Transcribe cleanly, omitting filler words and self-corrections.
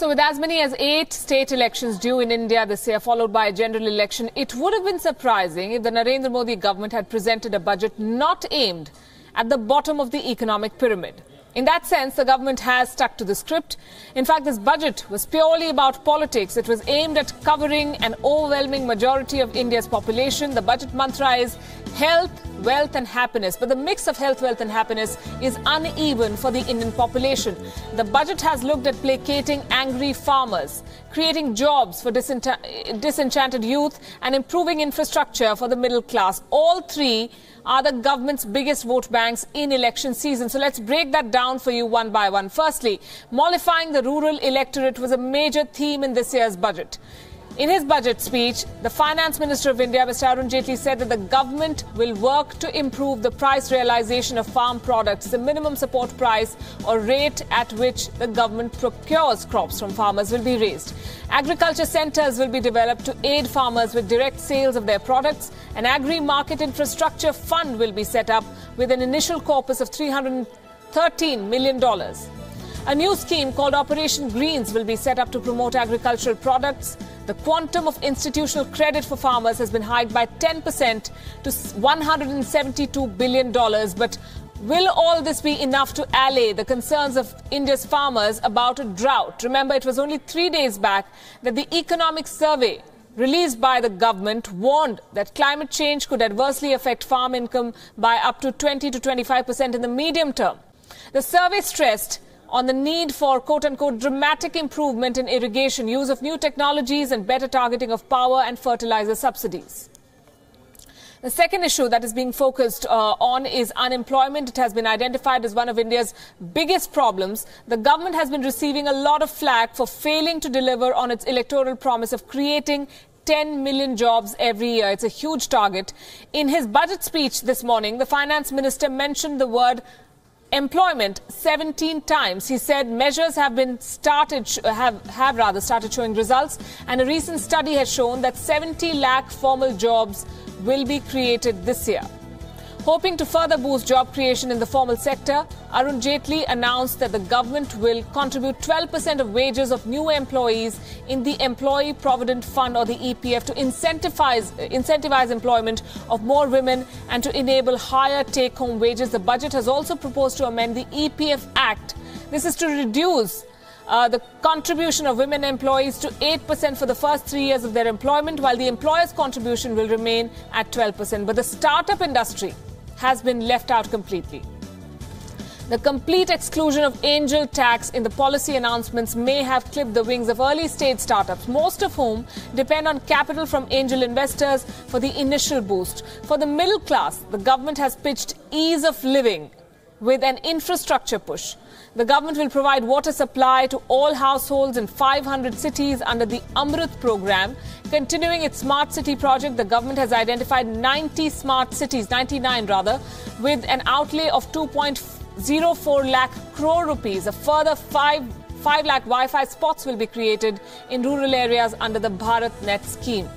So with as many as 8 state elections due in India this year, followed by a general election, it would have been surprising if the Narendra Modi government had presented a budget not aimed at the bottom of the economic pyramid. In that sense, the government has stuck to the script. In fact, this budget was purely about politics. It was aimed at covering an overwhelming majority of India's population. The budget mantra is health, wealth and happiness. But the mix of health, wealth and happiness is uneven for the Indian population. The budget has looked at placating angry farmers, creating jobs for disenchanted youth and improving infrastructure for the middle class. All three are the government's biggest vote banks in election season. So let's break that down for you one by one. Firstly, mollifying the rural electorate was a major theme in this year's budget. In his budget speech, the Finance Minister of India, Mr. Arun Jaitley, said that the government will work to improve the price realization of farm products. The minimum support price or rate at which the government procures crops from farmers will be raised. Agriculture centres will be developed to aid farmers with direct sales of their products. An agri-market infrastructure fund will be set up with an initial corpus of $313 million. A new scheme called Operation Greens will be set up to promote agricultural products. The quantum of institutional credit for farmers has been hiked by 10% to $172 billion. But will all this be enough to allay the concerns of India's farmers about a drought? Remember, it was only 3 days back that the economic survey released by the government warned that climate change could adversely affect farm income by up to 20 to 25% in the medium term. The survey stressed on the need for quote-unquote dramatic improvement in irrigation, use of new technologies and better targeting of power and fertilizer subsidies. The second issue that is being focused on is unemployment. It has been identified as one of India's biggest problems. The government has been receiving a lot of flack for failing to deliver on its electoral promise of creating 10 million jobs every year. It's a huge target. In his budget speech this morning, the finance minister mentioned the word employment 17 times. He said measures have started showing results, and a recent study has shown that 70 lakh formal jobs will be created this year. Hoping to further boost job creation in the formal sector, Arun Jaitley announced that the government will contribute 12% of wages of new employees in the Employee Provident Fund or the EPF to incentivize employment of more women and to enable higher take-home wages. The budget has also proposed to amend the EPF Act. This is to reduce the contribution of women employees to 8% for the first 3 years of their employment, while the employer's contribution will remain at 12%. But the startup industry has been left out completely. The complete exclusion of angel tax in the policy announcements may have clipped the wings of early-stage startups, most of whom depend on capital from angel investors for the initial boost. For the middle class, the government has pitched ease of living with an infrastructure push. The government will provide water supply to all households in 500 cities under the Amrit program. Continuing its smart city project, the government has identified 99 smart cities, with an outlay of 2.04 lakh crore rupees. A further 5 lakh Wi-Fi spots will be created in rural areas under the BharatNet scheme.